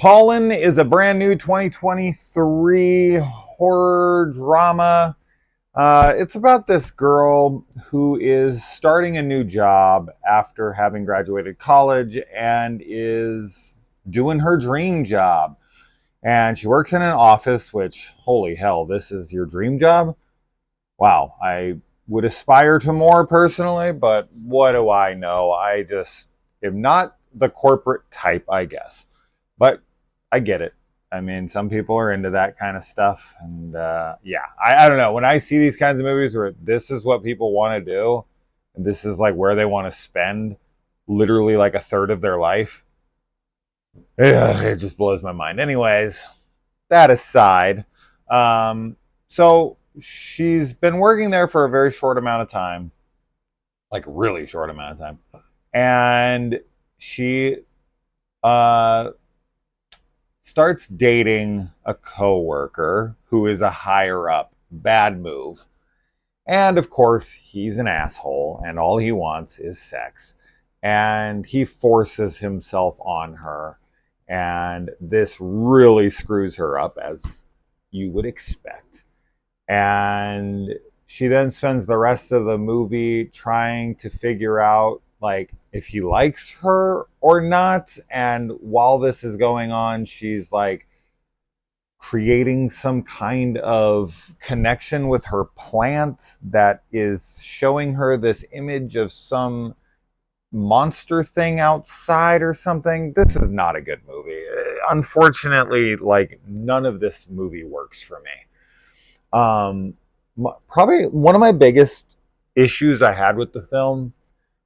Pollen is a brand new 2023 horror drama. It's about this girl who is starting a new job after having graduated college and is doing her dream job. And she works in an office, which, holy hell, this is your dream job? Wow, I would aspire to more personally, but what do I know? I just am not the corporate type, I guess. But I get it. I mean, some people are into that kind of stuff. And yeah, I don't know. When I see these kinds of movies where this is what people want to do, and this is like where they want to spend literally like a third of their life, it just blows my mind. Anyways, that aside, so she's been working there for a very short amount of time, like really short amount of time, and she uh, starts dating a coworker who is a higher up. Bad move. And of course, he's an asshole, and all he wants is sex. And he forces himself on her, and this really screws her up, as you would expect. And she then spends the rest of the movie trying to figure out like if he likes her or not. And while this is going on, she's like creating some kind of connection with her plant that is showing her this image of some monster thing outside or something. This is not a good movie. Unfortunately, like none of this movie works for me. Probably one of my biggest issues I had with the film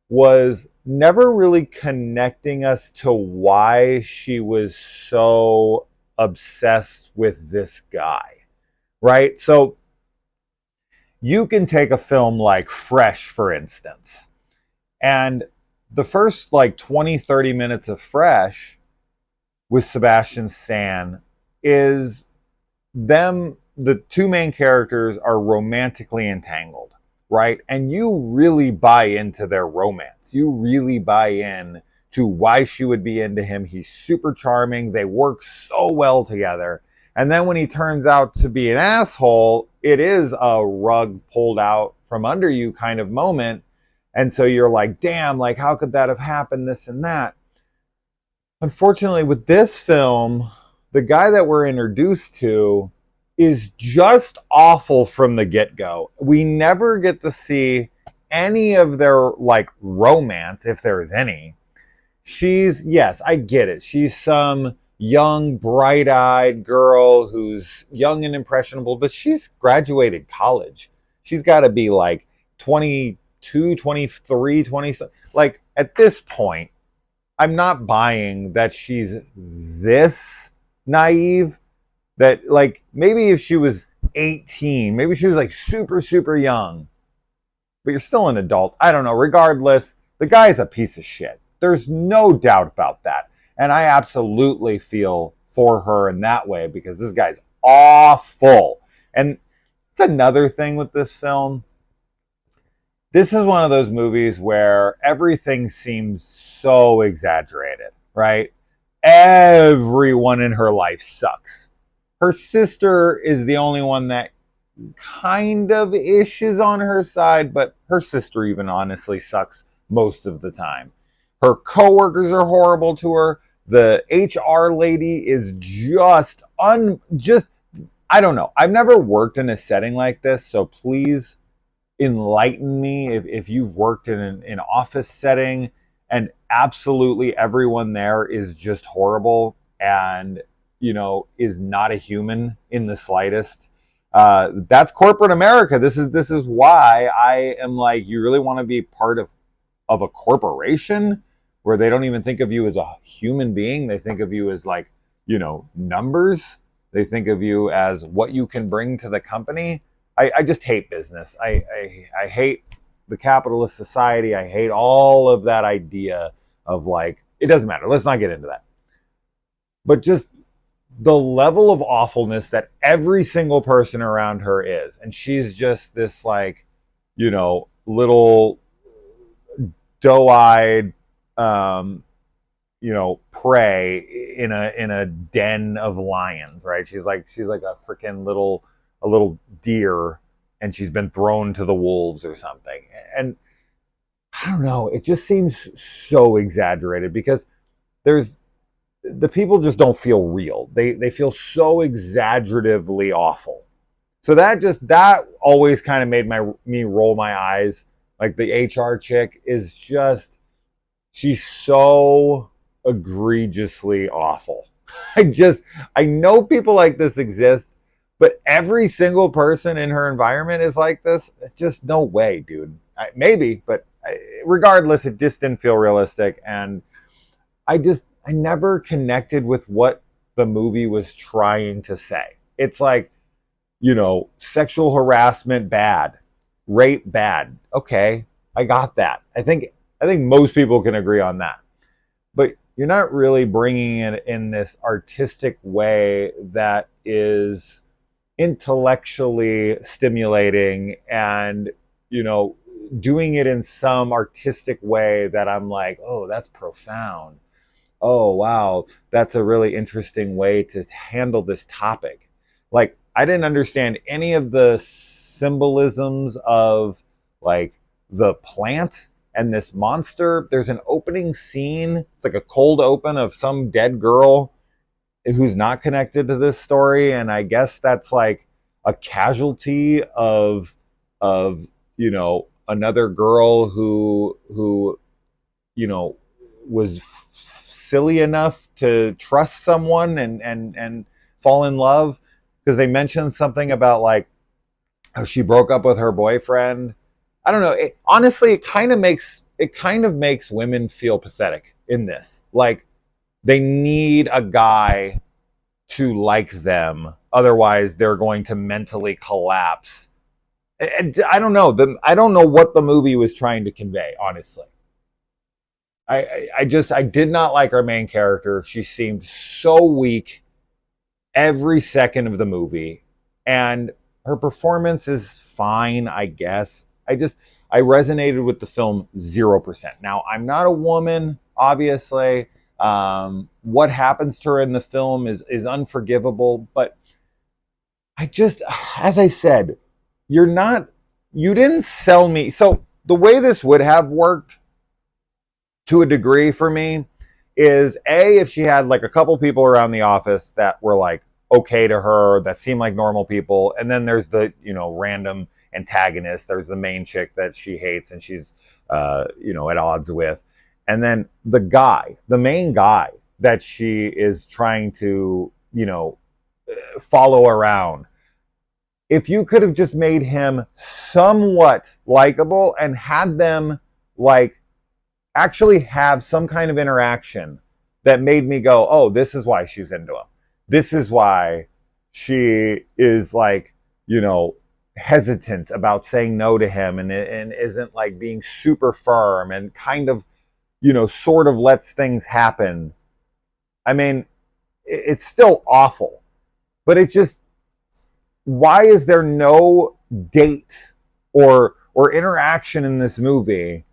was never really connecting us to why she was so obsessed with this guy, right? So you can take a film like Fresh, for instance, and the first like 20-30 minutes of Fresh with Sebastian Stan is them, the two main characters are romantically entangled, right? And you really buy into their romance. You really buy in to why she would be into him. He's super charming. They work so well together. And then when he turns out to be an asshole, it is a rug pulled out from under you kind of moment. And so you're like, damn, like, how could that have happened? This and that. Unfortunately, with this film, the guy that we're introduced to is just awful from the get-go. We never get to see any of their like romance, if there is any. She's, yes, I get it. She's some young, bright-eyed girl who's young and impressionable, but she's graduated college. She's got to be like 22, 23, 20. Like at this point, I'm not buying that she's this naive. That like maybe if she was 18, maybe she was like super, super young, but you're still an adult. I don't know. Regardless, the guy's a piece of shit. There's no doubt about that. And I absolutely feel for her in that way because this guy's awful. And it's another thing with this film. This is one of those movies where everything seems so exaggerated, right? Everyone in her life sucks. Her sister is the only one that kind of ish is on her side, but her sister even honestly sucks most of the time. Her coworkers are horrible to her. The HR lady is just I don't know. I've never worked in a setting like this, so please enlighten me if you've worked in an office setting and absolutely everyone there is just horrible and is not a human in the slightest. That's corporate America. This is why I am like, you really want to be part of a corporation where they don't even think of you as a human being. They think of you as like, numbers. They think of you as what you can bring to the company. I just hate business. I hate the capitalist society. I hate all of that idea of like, it doesn't matter. Let's not get into that. But just the level of awfulness that every single person around her is. And she's just this like, little doe-eyed, prey in a den of lions, right? She's like a freaking little deer, and she's been thrown to the wolves or something. And I don't know, it just seems so exaggerated because there's the people just don't feel real. They feel so exaggeratively awful. So that always kind of made me roll my eyes. Like the HR chick is just, she's so egregiously awful. I know people like this exist, but every single person in her environment is like this. It's just no way, dude. Maybe, but regardless, it just didn't feel realistic. And I never connected with what the movie was trying to say. It's like, sexual harassment bad, rape bad. Okay, I got that. I think most people can agree on that. But you're not really bringing it in this artistic way that is intellectually stimulating and, doing it in some artistic way that I'm like, oh, that's profound. Oh, wow, that's a really interesting way to handle this topic. Like, I didn't understand any of the symbolisms of like the plant and this monster. There's an opening scene. It's like a cold open of some dead girl who's not connected to this story, and I guess that's like a casualty of another girl who was silly enough to trust someone and fall in love, because they mentioned something about like how she broke up with her boyfriend. I don't know. Honestly, it kind of makes women feel pathetic in this. Like they need a guy to like them, otherwise they're going to mentally collapse. And I don't know. I don't know what the movie was trying to convey. Honestly, I did not like our main character. She seemed so weak every second of the movie, and her performance is fine, I guess. I resonated with the film 0%. Now, I'm not a woman, obviously. What happens to her in the film is unforgivable, but as I said, you didn't sell me. So the way this would have worked to a degree for me is if she had like a couple people around the office that were like okay to her, that seemed like normal people, and then there's the random antagonist. There's the main chick that she hates and she's at odds with, and then the main guy that she is trying to follow around. If you could have just made him somewhat likable and had them like actually have some kind of interaction that made me go, oh, this is why she's into him. This is why she is like, hesitant about saying no to him and isn't like being super firm and kind of, sort of lets things happen. I mean, it's still awful, but it just, why is there no date or interaction in this movie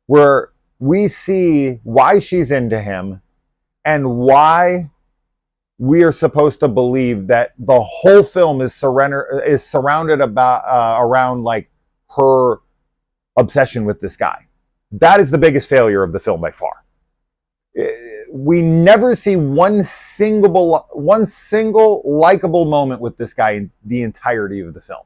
where we see why she's into him and why we are supposed to believe that the whole film is surrounded around like her obsession with this guy? That is the biggest failure of the film by far. We never see one single likable moment with this guy in the entirety of the film.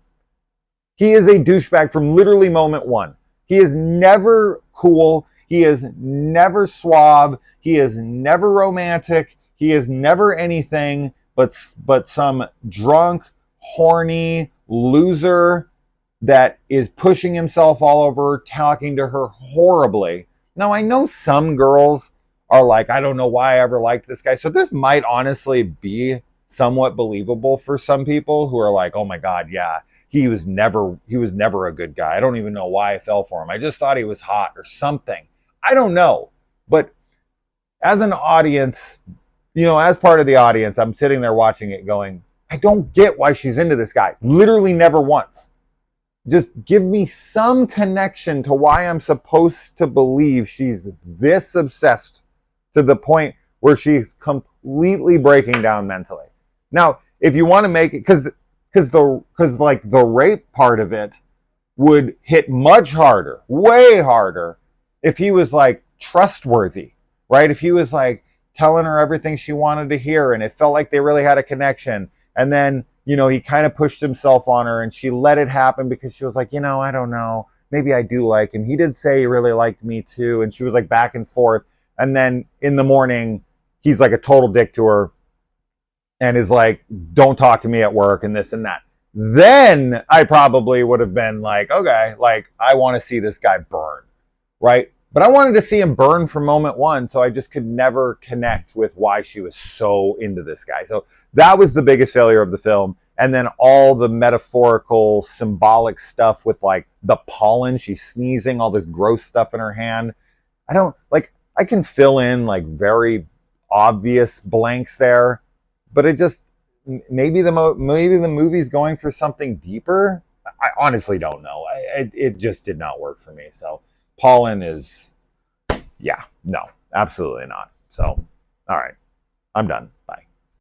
He is a douchebag from literally moment one. He is never cool. He is never suave. He is never romantic. He is never anything but some drunk, horny loser that is pushing himself all over, talking to her horribly. Now, I know some girls are like, I don't know why I ever liked this guy. So this might honestly be somewhat believable for some people who are like, oh my God, yeah, he was never a good guy. I don't even know why I fell for him. I just thought he was hot or something. I don't know. But as an audience, as part of the audience, I'm sitting there watching it going, I don't get why she's into this guy. Literally never once. Just give me some connection to why I'm supposed to believe she's this obsessed to the point where she's completely breaking down mentally. Now, if you want to make it, because like the rape part of it would hit much harder, way harder, if he was like trustworthy, right? If he was like telling her everything she wanted to hear and it felt like they really had a connection. And then, he kind of pushed himself on her and she let it happen because she was like, I don't know. Maybe I do like him. He did say he really liked me too. And she was like back and forth. And then in the morning, he's like a total dick to her and is like, don't talk to me at work and this and that. Then I probably would have been like, okay, like I want to see this guy burn, right? But I wanted to see him burn from moment one, so I just could never connect with why she was so into this guy. So that was the biggest failure of the film. And then all the metaphorical, symbolic stuff with like the pollen, she's sneezing, all this gross stuff in her hand. I can fill in like very obvious blanks there, but it just, maybe the movie's going for something deeper. I honestly don't know. It just did not work for me. So Pollen is, yeah, no, absolutely not. So, all right, I'm done.